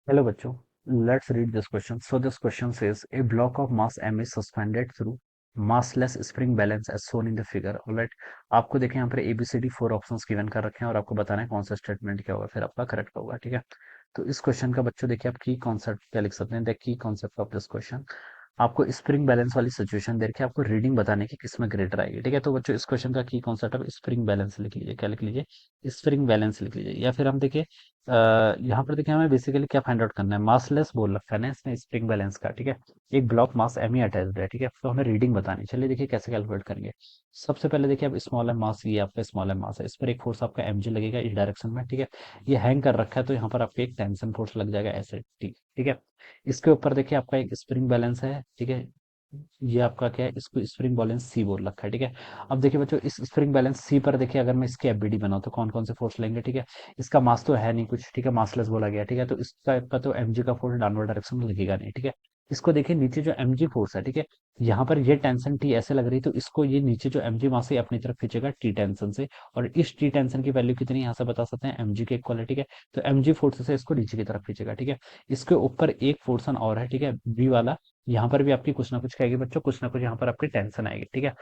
Hello बच्चों, let's read this question. So this question says a block of mass m is suspended through massless spring balance as shown in the figure. Alright, आपको देखें यहाँ पर ABCD 4 options given कर रखे हैं और आपको बताना है कौन सा स्टेटमेंट क्या होगा फिर आपका करेक्ट होगा। ठीक है, तो इस क्वेश्चन का बच्चों देखिए आप की कॉन्सेप्ट क्या लिख सकते हैं। The key concept of this question, आपको स्प्रिंग बैलेंस वाली सिचुएशन दे रखी है, आपको रीडिंग बताने की किसमें ग्रेटर आएगी। ठीक है, तो बच्चों इस क्वेश्चन का की कॉन्सेप्ट ऑफ स्प्रिंग बैलेंस लिख लीजिए। क्या लिख लीजिए? स्प्रिंग बैलेंस लिख लीजिए। या फिर हम देखिए यहाँ पर देखिए हमें बेसिकली क्या फाइंड आउट करना है, मासलेस बोल रखा है ना इसने स्प्रिंग बैलेंस का। ठीक है, एक ब्लॉक मास एम ही अटैच्ड है। ठीक है, तो हमें रीडिंग बतानी। चलिए देखिए कैसे कैलकुलेट करेंगे। सबसे पहले देखिए अब स्मॉल एम मास, ये आपका स्मॉल एम मास है, इस पर एक फोर्स आपका एम जी लगेगा इस डायरेक्शन में। ठीक है, ये हैंग कर रखा है तो यहाँ पर आपको एक टेंशन फोर्स लग जाएगा ऐसे। ठीक ठीक है, इसके ऊपर देखिए आपका एक स्प्रिंग बैलेंस है। ठीक है, ये आपका क्या है, इसको स्प्रिंग बैलेंस सी बोल रखा है। ठीक है, अब देखिए बच्चों इस स्प्रिंग बैलेंस सी पर देखिए अगर मैं इसकी एफबीडी बनाऊं तो कौन कौन से फोर्स लेंगे। ठीक है, इसका मास तो है नहीं कुछ। ठीक है, मासलेस बोला गया। ठीक है, तो इसका का तो एमजी का फोर्स डाउनवर्ड डायरेक्शन में लगेगा नहीं। ठीक है, इसको देखिए नीचे जो एमजी फोर्स है। ठीक है, यहाँ पर ये टेंशन टी ऐसे लग रही है तो इसको ये नीचे जो एमजी वहां से अपनी तरफ खींचेगा टी टेंशन से, और इस टी टेंशन की वैल्यू कितनी यहाँ से बता सकते हैं, एमजी के इक्वल है। ठीक है, तो एमजी फोर्स से इसको नीचे की तरफ खींचेगा। ठीक है, इसके ऊपर एक फोर्सन और है। ठीक है, बी वाला, यहाँ पर भी आपकी कुछ ना कुछ कहेगी बच्चों, कुछ ना कुछ यहाँ पर आपकी टेंशन आएगी। ठीक है,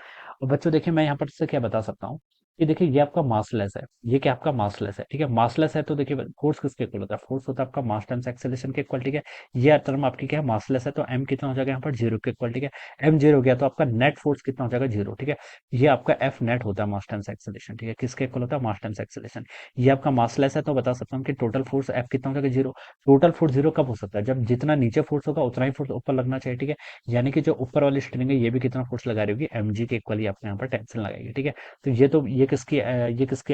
और बच्चों देखिए मैं यहाँ पर से क्या बता सकता हूँ कि देखिए ये आपका मासलेस है, ये क्या आपका मासलेस है। ठीक है, मासलेस है तो देखिए फोर्स किसके इक्वल होता है, फोर्स होता है आपका मास टाइम्स एक्सेलरेशन के इक्वल। ठीक है, ये टर्म आपकी क्या है, मासलेस है, तो एम कितना हो जाएगा यहाँ पर जीरो के इक्वल। ठीक है, एम जीरो हो गया तो आपका नेट फोर्स कितना हो जाएगा, जीरो। ठीक है, ये आपका एफ नेट होता है मास टाइम्स एक्सेलरेशन। ठीक है, किसके इक्वल होता है, मास टाइम्स एक्सेलरेशन। ये आपका मासलेस है तो बता सकता हूँ कि टोटल फोर्स एफ कितना हो जाएगा, जीरो। टोटल फोर्स जीरो कब हो सकता है, जब जितना नीचे फोर्स होगा उतना ही फोर्स ऊपर लगना चाहिए। ठीक है, यानी कि जो ऊपर वाली स्ट्रिंग है ये भी कितना फोर्स लगा रही होगी, एमजी के इक्वली आपको यहाँ पर टेंशन लगाएगी। ठीक है, तो ये किसकी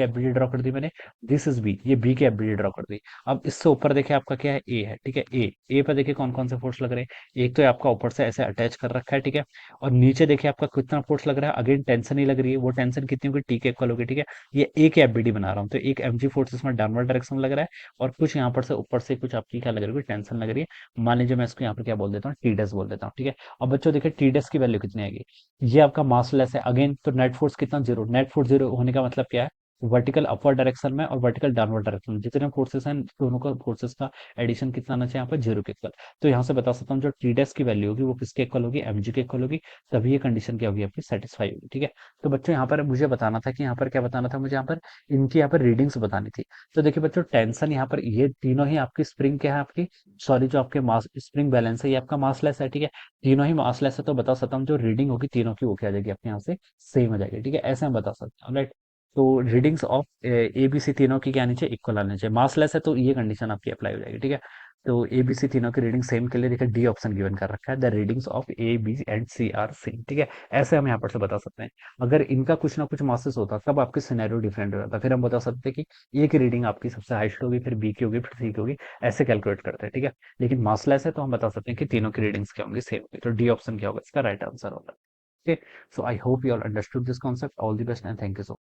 एफबीडी ड्रॉ कर दी मैंने, दिस इज बी, ये बी की एफबीडी ड्रॉ कर दी। अब इससे ऊपर देखिए आपका क्या है, ए है। ठीक है, ए पर देखिए कौन कौन से फोर्स लग रहे हैं, एक तो आपका ऊपर से ऐसे अटैच कर रखा है। ठीक है, और नीचे देखिए आपका कितना फोर्स लग रहा है, अगेन टेंशन ही लग रही है, वो टेंशन कितनी होगी, टी के इक्वल होगी। ठीक है, ये ए की एफबीडी बना रहा हूँ तो एक एमजी फोर्स इसमें डाउनवर्ड डायरेक्शन में लग रहा है, और कुछ यहाँ पर से ऊपर से कुछ आपकी क्या लग रही है, टेंशन लग रही है। मान लीजिए मैं इसको यहाँ पर क्या बोल देता हूँ, टी डैश बोल देता हूँ। ठीक है, अब बच्चों देखिए टी डैश की वैल्यू कितनी आएगी, ये आपका मासलेस है अगेन, तो नेट फोर्स कितना, जीरो। नेट फोर्स जीरो होने का मतलब क्या है, वर्टिकल अपवर्ड डायरेक्शन में और वर्टिकल डाउनवर्ड डायरेक्शन में जितने फोर्सेस हैं दोनों का फोर्सेस का एडिशन कितना आना चाहिए यहाँ पर, जीरो के इक्वल। तो यहाँ से बता सकता हूँ जो टी डैश की वैल्यू होगी वो किसके इक्वल होगी, एमजी के इक्वल होगी। तभी ये कंडीशन क्या होगी आपकी, सेटिस्फाई होगी। ठीक है, तो बच्चों यहाँ पर मुझे बताना था कि यहाँ पर क्या बताना था मुझे, यहाँ पर इनकी यहाँ पर रीडिंग्स बतानी थी। तो देखिए बच्चों टेंशन यहाँ पर ये तीनों ही आपकी स्प्रिंग क्या है आपकी, सॉरी जो आपके मास स्प्रिंग बैलेंस है ये आपका मासलेस है। ठीक है, तीनों ही मासलेस है तो बता सकता हूँ जो रीडिंग होगी तीनों की वो क्या आ जाएगी आपके यहाँ से सेम आ जाएगी। ठीक है, ऐसे हम बता सकते हैं राइट। तो readings of A B C तीनों की क्या आनी चाहिए, इक्वल आनी चाहिए। मासलेस है तो ये कंडीशन आपकी अप्लाई हो जाएगी। ठीक है, तो ए बी सी तीनों की रीडिंग सेम के लिए देखिए डी ऑप्शन गिवन कर रखा है, the readings of A B and C are same. ठीक है, ऐसे हम यहाँ पर से बता सकते हैं। अगर इनका कुछ ना कुछ मासेस होता तब आपकी सिनेरियो डिफरेंट हो जाता, फिर हम बता सकते हैं कि ए की रीडिंग आपकी सबसे हाईएस्ट होगी, फिर बी की होगी, फिर सी की होगी, ऐसे कैलकुलेट करते हैं। ठीक है, लेकिन मासलेस है तो हम बता सकते हैं कि तीनों की रीडिंग्स क्या होंगी, सेम होगी। तो डी ऑप्शन क्या होगा इसका राइट आंसर होगा। Okay, so I hope you all understood this concept. All the best and thank you so much.